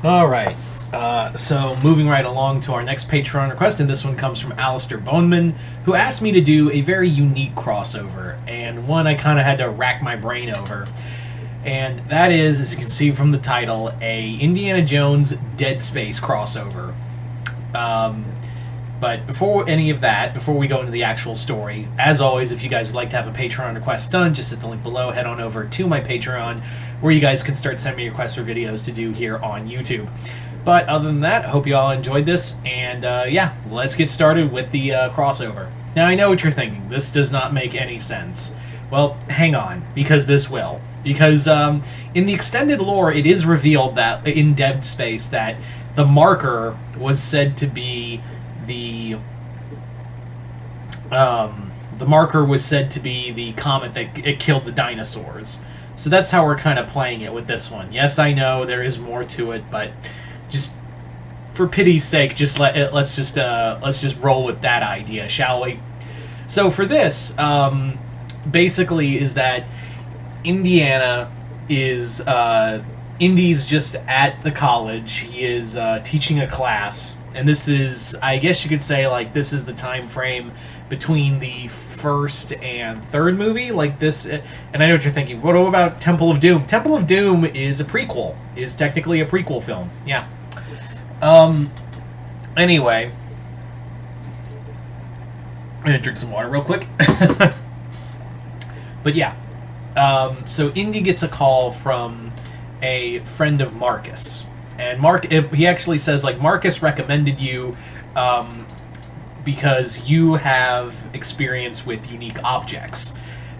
All right. So moving right along to our next Patreon request, and this one comes from Alistair Boneman, who asked me to do a very unique crossover, and one I kind of had to rack my brain over. And that is, as you can see from the title, a Indiana Jones Dead Space crossover. But before any of that, before we go into the actual story, as always, if you guys would like to have a Patreon request done, just hit the link below, head on over to my Patreon, where you guys can start sending me requests for videos to do here on YouTube. But other than that, I hope you all enjoyed this, and yeah, let's get started with the crossover. Now, I know what you're thinking. This does not make any sense. Well, hang on, because this will. Because in the extended lore, it is revealed that in Dead Space that the marker was said to be the marker was said to be the comet that it killed the dinosaurs. So that's how we're kind of playing it with this one. Yes, I know there is more to it, but just for pity's sake, just let's just roll with that idea, shall we? So for this, basically, is that Indiana is Indy's just at the college. He is teaching a class, and this is, I guess you could say, like, this is the time frame between the first and third movie, like this. And I know what you're thinking. What about Temple of Doom? Temple of Doom is a prequel. Is technically a prequel film. Yeah. Anyway, I'm gonna drink some water real quick. But yeah. So Indy gets a call from a friend of Marcus, and he actually says, like, Marcus recommended you because you have experience with unique objects.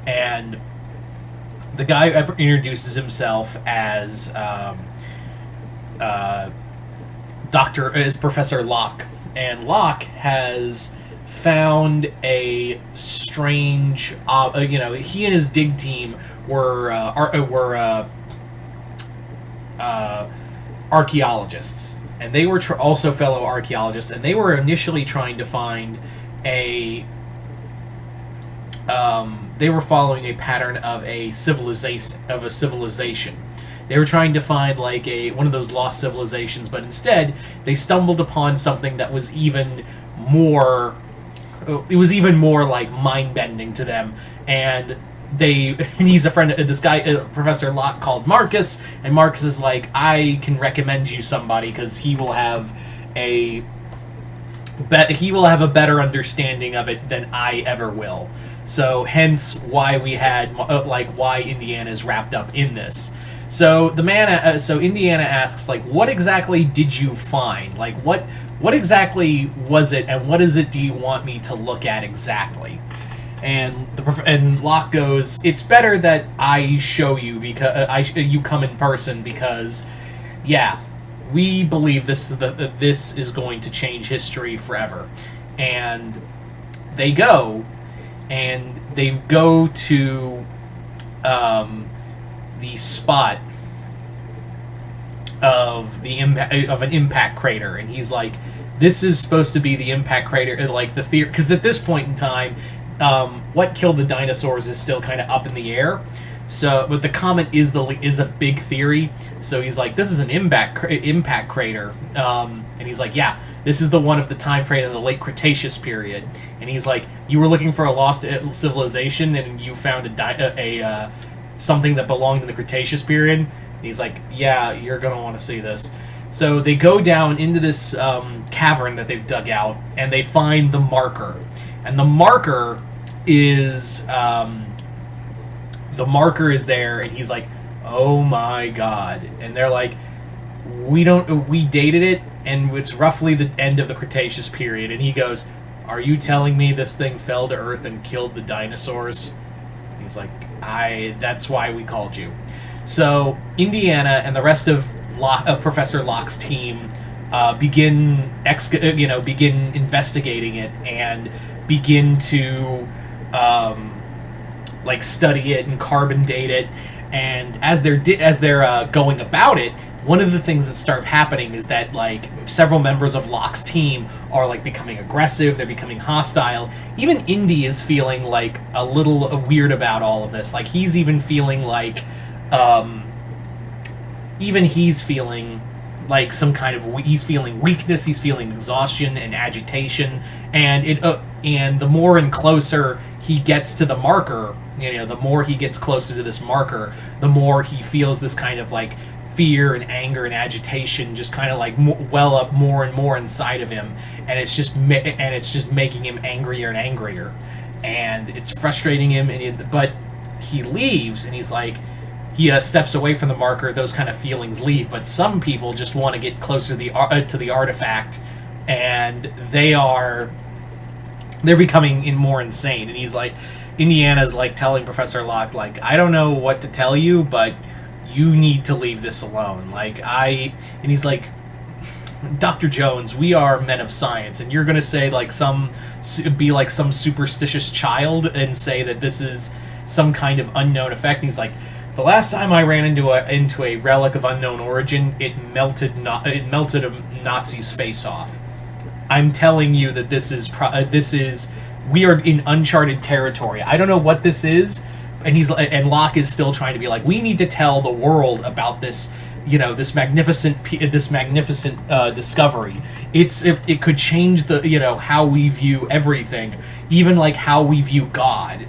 And the guy introduces himself as Professor Locke, and Locke has found a strange, he and his dig team were archaeologists, and they were also fellow archaeologists, and they were initially trying to find they were following a pattern of a civilization. They were trying to find, like, one of those lost civilizations, but instead they stumbled upon something that was even more like mind-bending to them. And he's a friend of this guy, Professor Locke, called Marcus, and Marcus is like, I can recommend you somebody because he will have a better understanding of it than I ever will. So hence why we had why Indiana is wrapped up in this. So so Indiana asks, like, what exactly did you find? Like, what exactly was it, and what is it do you want me to look at exactly? And Locke goes, it's better that I show you, because you come in person, because yeah, we believe this is going to change history forever. And they go to the spot of an impact crater, and he's like, this is supposed to be the impact crater, like the theory, because at this point in time, what killed the dinosaurs is still kind of up in the air. So, but the comet is a big theory. So he's like, this is an impact crater, and he's like, yeah, this is the one of the time frame of the late Cretaceous period. And he's like, you were looking for a lost civilization, and you found something that belonged in the Cretaceous period. And he's like, yeah, you're gonna want to see this. So they go down into this cavern that they've dug out, and they find the marker. And the marker is there, and he's like, oh my god. And they're like, we dated it, and it's roughly the end of the Cretaceous period. And he goes, are you telling me this thing fell to Earth and killed the dinosaurs? And he's like, that's why we called you. So Indiana and the rest of Professor Locke's team begin investigating it, and begin to study it and carbon date it. And as they're going about it, one of the things that start happening is that, like, several members of Locke's team are, like, becoming aggressive. They're becoming hostile. Even Indy is feeling, like, a little weird about all of this. Like, he's even feeling like like some kind of he's feeling weakness, he's feeling exhaustion and agitation, and the more and closer he gets to the marker, the more he gets closer to this marker, the more he feels this kind of like fear and anger and agitation just kind of like well up more and more inside of him, and it's just making him angrier and angrier, and it's frustrating him. But he leaves, and he's like, he steps away from the marker. Those kind of feelings leave, but some people just want to get closer to the artifact, and they're becoming more insane. And he's like, Indiana's like telling Professor Locke, like, I don't know what to tell you, but you need to leave this alone. And he's like, Dr. Jones, we are men of science, and you're gonna say be like some superstitious child and say that this is some kind of unknown effect. And he's like, the last time I ran into a relic of unknown origin, it melted a Nazi's face off. I'm telling you that this is we are in uncharted territory. I don't know what this is, and Locke is still trying to be like, we need to tell the world about this, this magnificent discovery. It could change the how we view everything, even like how we view God.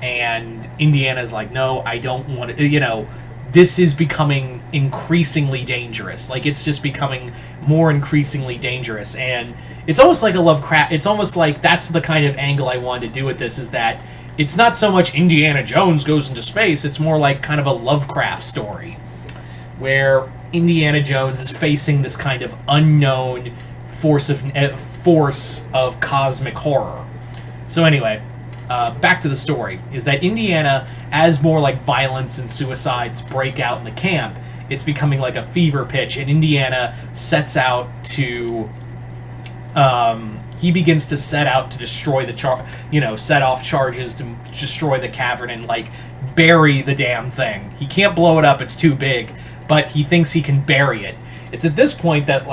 And Indiana's like, no, I don't want to. This is becoming increasingly dangerous. Like, it's just becoming more increasingly dangerous, and it's almost like a Lovecraft. It's almost like that's the kind of angle I wanted to do with this, is that it's not so much Indiana Jones goes into space, it's more like kind of a Lovecraft story, where Indiana Jones is facing this kind of unknown force of cosmic horror. So anyway, back to the story, is that Indiana, as more like violence and suicides break out in the camp, it's becoming like a fever pitch, and Indiana sets out to he begins to set out to destroy set off charges to destroy the cavern and like bury the damn thing. He can't blow it up, it's too big, but he thinks he can bury it. It's at this point that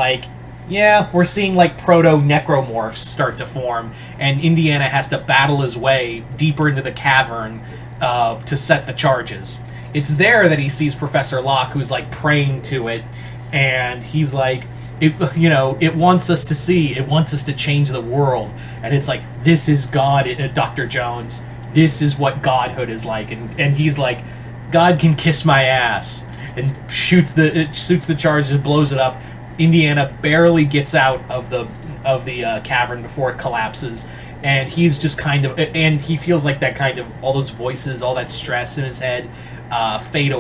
we're seeing like proto-necromorphs start to form, and Indiana has to battle his way deeper into the cavern to set the charges. It's there that he sees Professor Locke, who's like praying to it, and he's like, it wants us to see, it wants us to change the world, and it's like, this is God, Dr. Jones, this is what godhood is like, and he's like, God can kiss my ass, and shoots the charges and blows it up. Indiana barely gets out of the cavern before it collapses, and he's just and he feels like that kind of, all those voices, all that stress in his head fade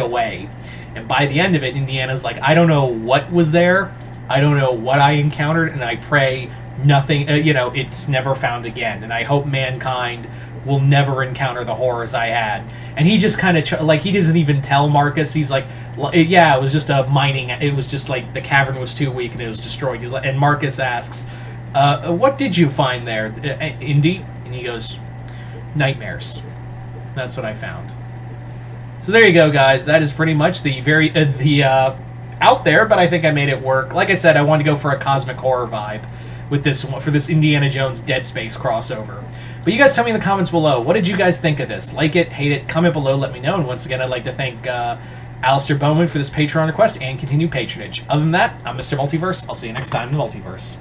away. And by the end of it, Indiana's like, I don't know what was there, I don't know what I encountered, and I pray nothing, it's never found again, and I hope mankind will never encounter the horrors I had. And he just kind of he doesn't even tell Marcus. He's like, yeah, it was just it was just like the cavern was too weak and it was destroyed. He's like, and Marcus asks, what did you find there, Indy? And he goes, nightmares. That's what I found. So there you go, guys. That is pretty much out there, but I think I made it work. Like I said, I wanted to go for a cosmic horror vibe with this one, for this Indiana Jones Dead Space crossover. But you guys tell me in the comments below, what did you guys think of this? Like it, hate it, comment below, let me know. And once again, I'd like to thank Alistair Bowman for this Patreon request and continued patronage. Other than that, I'm Mr. Multiverse. I'll see you next time in the Multiverse.